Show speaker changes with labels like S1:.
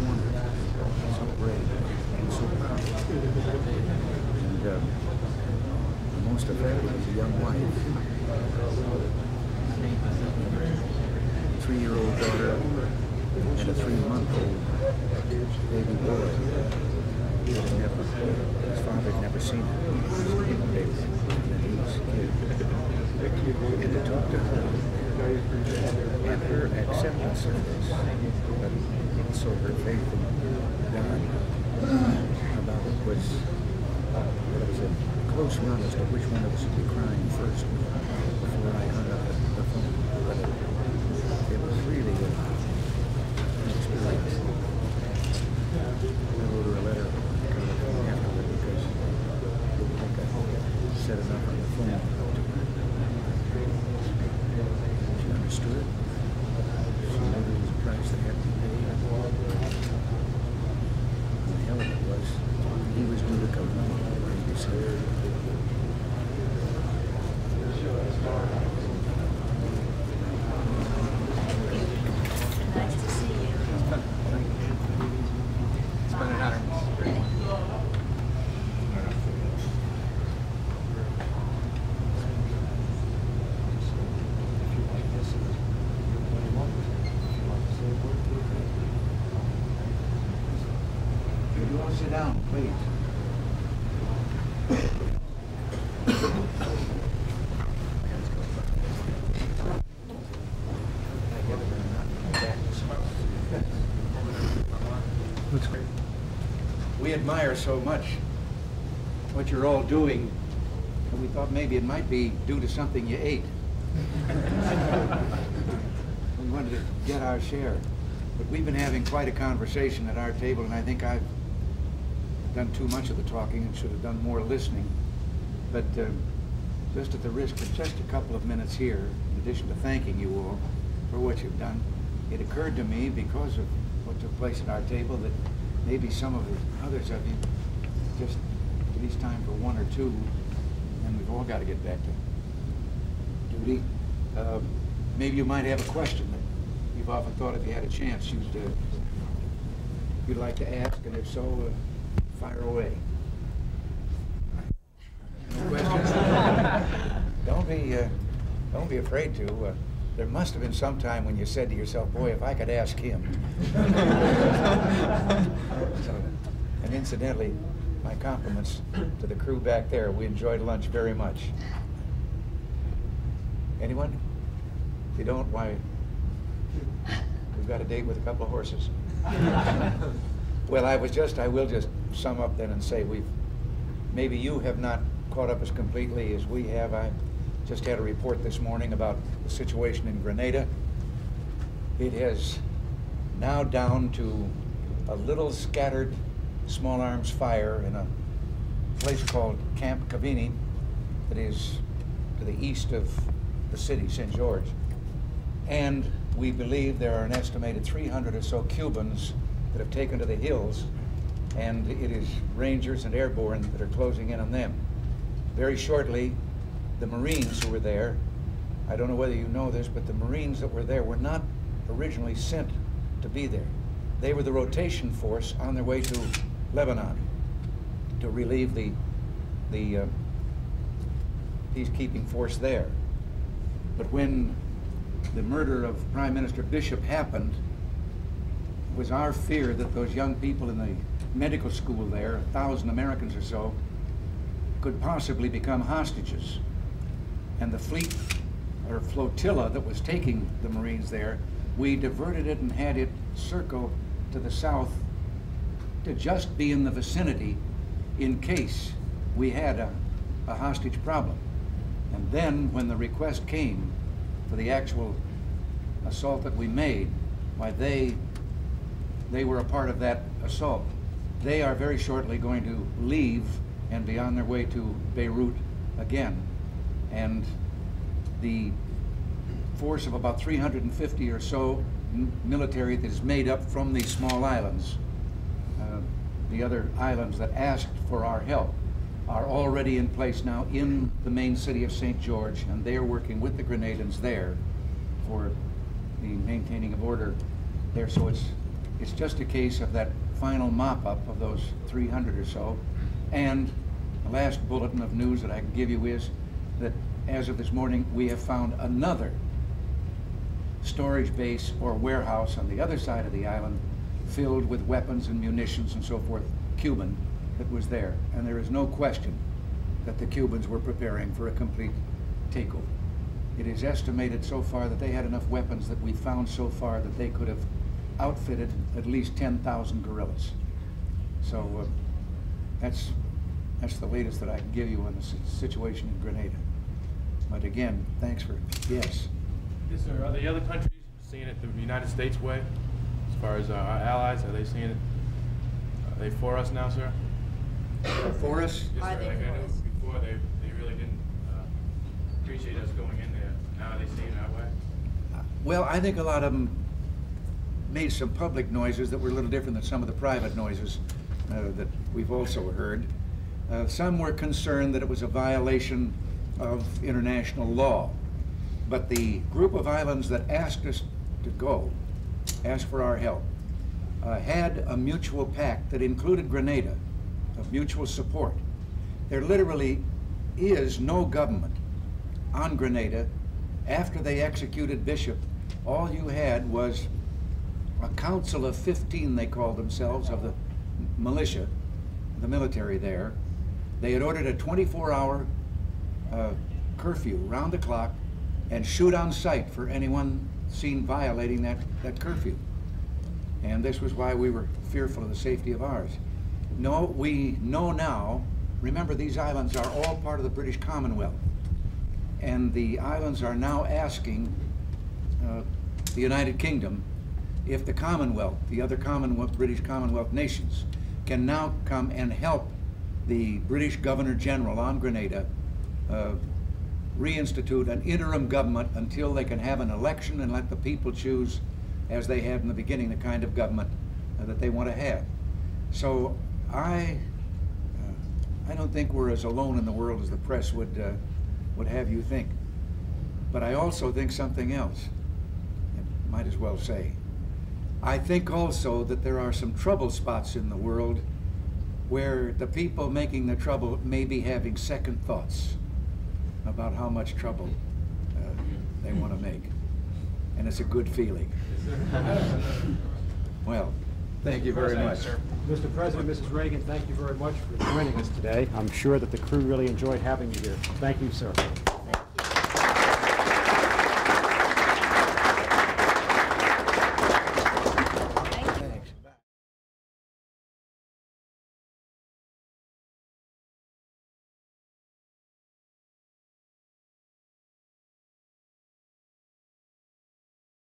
S1: wonderful, so brave, and so powerful. And the most effective is a young wife. A 3-year-old daughter and a 3-month-old baby boy. His father had never seen him. And to talk to her and her acceptance of this, but also her faith in God about it was a close run as to which one of us would be crying first before I hung up the phone. But it was really an experience. I wrote her a letter afterward because I didn't think I said enough on the phone. She understood. She knew there was a price that had to be paid. And the hell of it was, he was due to come home in December.
S2: Nice to see you.
S3: It's been an honor.
S1: You all sit down, please. We admire so much what you're all doing, and we thought maybe it might be due to something you ate. We wanted to get our share. But we've been having quite a conversation at our table, and I think I've done too much of the talking and should have done more listening. But just at the risk of just a couple of minutes here, in addition to thanking you all for what you've done, it occurred to me, because of what took place at our table, that maybe some of the others of you, just at least time for one or two, and we've all got to get back to duty. Maybe you might have a question that you've often thought if you had a chance you'd like to ask, and if so, fire away. No questions? Don't be afraid to. There must have been some time when you said to yourself, boy, if I could ask him. And incidentally, my compliments to the crew back there. We enjoyed lunch very much. Anyone? If you don't, why, we've got a date with a couple of horses. Well, I will just sum up then and say maybe you have not caught up as completely as we have. I just had a report this morning about the situation in Grenada. It has now down to a little scattered small arms fire in a place called Camp Cavini that is to the east of the city, St. George. And we believe there are an estimated 300 or so Cubans that have taken to the hills, and it is Rangers and airborne that are closing in on them. Very shortly, the Marines who were there, I don't know whether you know this, but the Marines that were there were not originally sent to be there. They were the rotation force on their way to Lebanon to relieve the peacekeeping force there. But when the murder of Prime Minister Bishop happened, it was our fear that those young people in the medical school there, 1,000 Americans or so, could possibly become hostages. And the fleet or flotilla that was taking the Marines there, we diverted it and had it circle to the south to just be in the vicinity in case we had a hostage problem. And then when the request came for the actual assault that we made, why they were a part of that assault. They are very shortly going to leave and be on their way to Beirut again. And the force of about 350 or so military that is made up from these small islands, the other islands that asked for our help, are already in place now in the main city of St. George, and they are working with the Grenadans there for the maintaining of order there. So it's It's just a case of that final mop-up of those 300 or so. And the last bulletin of news that I can give you is that as of this morning, we have found another storage base or warehouse on the other side of the island filled with weapons and munitions and so forth, Cuban, that was there. And there is no question that the Cubans were preparing for a complete takeover. It is estimated so far that they had enough weapons that we found so far that they could have outfitted at least 10,000 guerrillas. So that's the latest that I can give you on the situation in Grenada. But again, thanks for, yes.
S3: Yes, sir. Are the other countries seeing it the United States way? As far as our allies, are they seeing it? Are they for us now, sir?
S1: For us?
S3: Yes,
S2: Are
S3: sir.
S2: they
S3: Like I
S2: for
S3: know
S2: us?
S3: before, they really didn't appreciate us going in there. Now are they seeing it our way?
S1: Well, I think a lot of them made some public noises that were a little different than some of the private noises that we've also heard. Some were concerned that it was a violation of international law. But the group of islands that asked us to go, asked for our help, had a mutual pact that included Grenada, of mutual support. There literally is no government on Grenada. After they executed Bishop, all you had was a council of 15, they called themselves, of the militia, the military there. They had ordered a 24-hour curfew, round the clock, and shoot on sight for anyone seen violating that curfew. And this was why we were fearful of the safety of ours. No, we know now, remember these islands are all part of the British Commonwealth. And the islands are now asking the United Kingdom if the Commonwealth, the other Commonwealth, British Commonwealth nations, can now come and help the British Governor General on Grenada reinstitute an interim government until they can have an election and let the people choose, as they had in the beginning, the kind of government that they want to have. So I don't think we're as alone in the world as the press would have you think. But I also think something else, I might as well say. I think also that there are some trouble spots in the world where the people making the trouble may be having second thoughts about how much trouble they want to make. And it's a good feeling. Well, thank you very much.
S4: Mr. President, Mrs. Reagan, thank you very much for joining us today. I'm sure that the crew really enjoyed having you here. Thank you, sir.